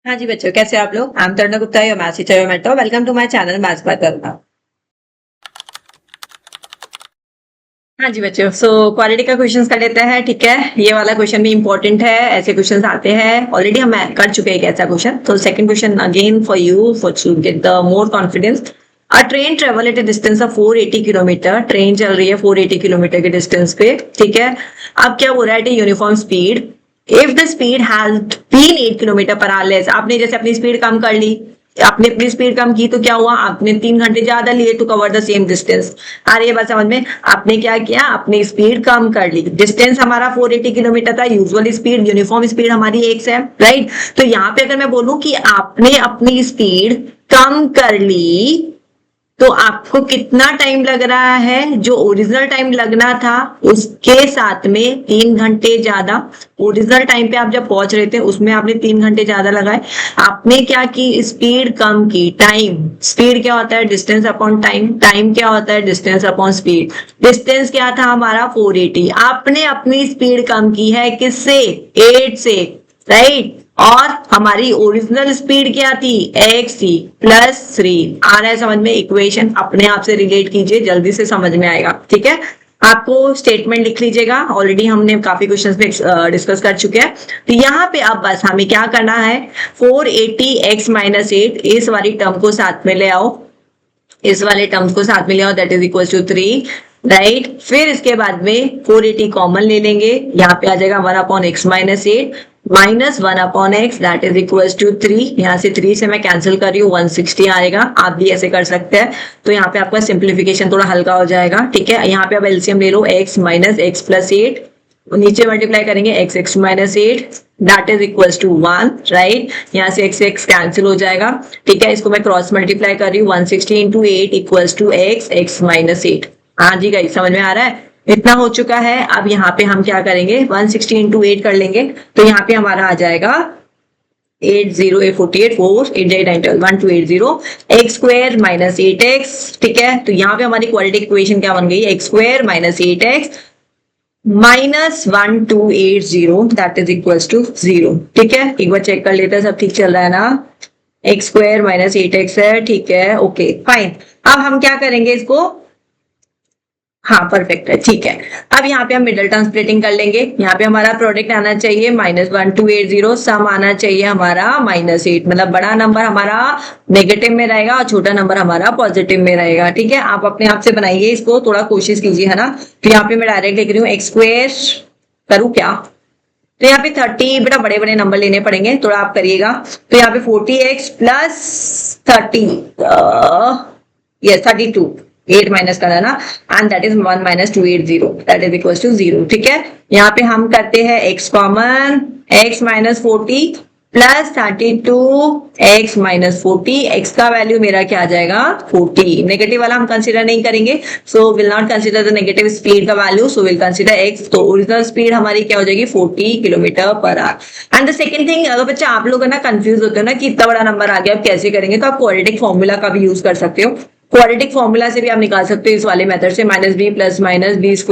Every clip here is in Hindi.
हाँ जी बच्चों, कैसे आप लोग? I am Taruna Gupta, your maths teacher, your mentor. Welcome to my channel maths by Taruna. हाँ जी बच्चों, सो क्वालिटी का क्वेश्चन कर लेते हैं। ठीक है, ये वाला क्वेश्चन भी इंपॉर्टेंट है। ऐसे क्वेश्चन आते हैं, ऑलरेडी हम कर चुके हैं एक ऐसा क्वेश्चन। तो second question again for you, for to get the more confidence. A train travel at a distance of 480 kilometre. Train चल रही है 480 किलोमीटर के डिस्टेंस पे। ठीक है, अब क्या हो रहा है? Uniform speed. If the speed has been 8 kilometre per hour less. आपने जैसे अपनी स्पीड कम कर ली, आपने अपनी स्पीड कम की तो क्या हुआ? आपने 3 घंटे ज्यादा लिए to cover the same distance. आ रही है बात समझ में? आपने क्या किया? अपनी स्पीड कम कर ली। डिस्टेंस हमारा 480 किलोमीटर था, यूजुअल स्पीड, यूनिफॉर्म स्पीड हमारी 1 है, राइट? तो यहाँ पे अगर मैं बोलूं कि आपने अपनी स्पीड कम कर ली तो आपको कितना टाइम लग रहा है? जो ओरिजिनल टाइम लगना था उसके साथ में 3 घंटे ज्यादा। ओरिजिनल टाइम पे आप जब पहुंच रहे थे उसमें आपने 3 घंटे ज्यादा लगाए। आपने क्या की? स्पीड कम की। टाइम, स्पीड क्या होता है? Distance upon time. टाइम क्या होता है? Distance upon speed. डिस्टेंस क्या था हमारा? 480। आपने अपनी स्पीड कम की है किससे? 8 से, राइट? और हमारी ओरिजिनल स्पीड क्या थी? एक्स थी, +3। आ रहा है समझ में? इक्वेशन अपने आप से रिलेट कीजिए, जल्दी से समझ में आएगा। ठीक है, आपको स्टेटमेंट लिख लीजिएगा, ऑलरेडी हमने काफी क्वेश्चंस में डिस्कस कर चुके हैं। तो यहाँ पे अब बस हमें क्या करना है? 480x-8 इस वाली टर्म को साथ में ले आओ। इस वाले टर्म्स को साथ में ले आओ, that is equal to 3, right? फिर इसके बाद में 480 कॉमन ले लेंगे, यहाँ पे आ जाएगा 1/x-8 -1/x, that is equal to 3। यहाँ से 3 से मैं कैंसिल कर रही हूँ, 160 आएगा। आप भी ऐसे कर सकते हैं। तो यहाँ पे आपका सिंप्लीफिकेशन थोड़ा हल्का हो जाएगा। ठीक है, यहाँ पे आप एलसीएम ले लो, x - x + 8, नीचे मल्टीप्लाई करेंगे x-8, that is equals to 1, right? यहाँ से x कैंसिल हो जाएगा। ठीक है, इसको मैं क्रॉस मल्टीप्लाई कर रही हूँ, 160 × 8 इक्वल्स टू x-8। हाँ जी गाइस, समझ में आ रहा है? इतना हो चुका है। अब यहाँ पे हम क्या करेंगे? 160 × 8 कर लेंगे, तो यहाँ पे हमारा आ जाएगा 80 48 4 8 8 9 1280 x² - 8x। ठीक है, तो यहाँ पे हमारी क्वाड्रेटिक इक्वेशन क्या बन गई? x² - 8x -1280, that is equals to 0। ठीक है, एक बार चेक कर लेते हैं सब ठीक चल रहा है ना? x² - 8x है, ठीक है, ओके फाइन। अब हम क्या करेंगे इसको? हाँ परफेक्ट है, ठीक है। अब यहाँ पे हम मिडल टर्म स्प्लिटिंग कर लेंगे। यहाँ पे हमारा प्रोडक्ट आना चाहिए -1280, सम आना चाहिए हमारा -8, मतलब बड़ा नंबर हमारा नेगेटिव में रहेगा और छोटा नंबर हमारा पॉजिटिव में रहेगा। ठीक है, आप अपने आप से बनाइए इसको, थोड़ा कोशिश कीजिए, है ना? तो यहाँ पे मैं डायरेक्ट लिख रही हूँ x² करूँ क्या? तो यहाँ पे 30, बेटा बड़े बड़े नंबर लेने पड़ेंगे, थोड़ा आप करिएगा। तो यहाँ पे 40x + 30, यस 32, 8 माइनस करना ना, and that is 1 - 280, that is equal to 0। ठीक है, यहाँ पे हम करते हैं x common, x - 40 + 32 x - 40, x का वैल्यू मेरा क्या आ जाएगा? 40। नेगेटिव वाला हम कंसीडर नहीं करेंगे, so will not consider the negative speed का value, so will consider x। तो ओरिजिनल स्पीड हमारी क्या हो जाएगी? 40 km/h। And the second thing, अगर बच्चा आप लोग है ना कंफ्यूज होते हो ना कि इतना बड़ा नंबर आ गया अब कैसे करेंगे, तो आप क्वाड्रेटिक फॉर्मूला का भी यूज कर सकते हो। क्वाड्रेटिक फॉर्मूला से भी आप निकाल सकते हो इस वाले मेथड से, -b + -b² -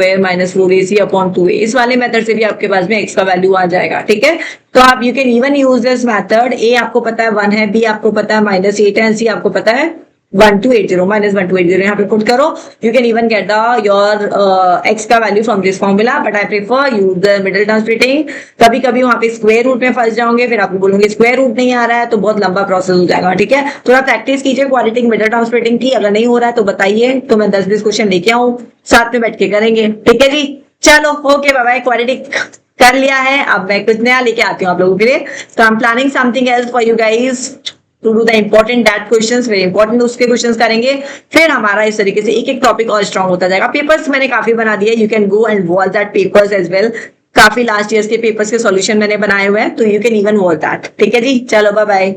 4ac/2a। इस वाले मेथड से भी आपके पास में x का वैल्यू आ जाएगा। ठीक है, तो आप you can even use this method. a आपको पता है 1 है, b आपको पता है -8 है, c आपको पता है 1280 -1280। यहाँ पे पुट करो, you can even get the your x का value from this formula, but I prefer use the middle term splitting. कभी कभी वहां पे स्क्वायर रूट में फंस जाओगे, फिर आपको बोलूंगे स्क्वायर रूट नहीं आ रहा है, तो बहुत लंबा प्रोसेस हो जाएगा। ठीक है, थोड़ा प्रैक्टिस कीजिए क्वाड्रेटिक मिडिल टर्म स्प्लिटिंग की। अगर नहीं हो रहा है तो बताइए, तो मैं 10-20 क्वेश्चन लेके आऊं, साथ में बैठ के करेंगे। ठीक है जी, चलो ओके बाय बाय। क्वाड्रेटिक कर लिया है, अब मैं कुछ नया लेके आती हूँ आप लोगों के लिए। तो I am planning something else for you guys to do the important that questions, very important उसके क्वेश्चंस करेंगे। फिर हमारा इस तरीके से एक एक टॉपिक और स्ट्रांग होता जाएगा। पेपर्स मैंने काफी बना दिए, you can go and watch that papers as well. काफी लास्ट ईयर के पेपर्स के सॉल्यूशन मैंने बनाए हुए हैं, तो you can even watch that. ठीक है जी, चलो बाय बाय।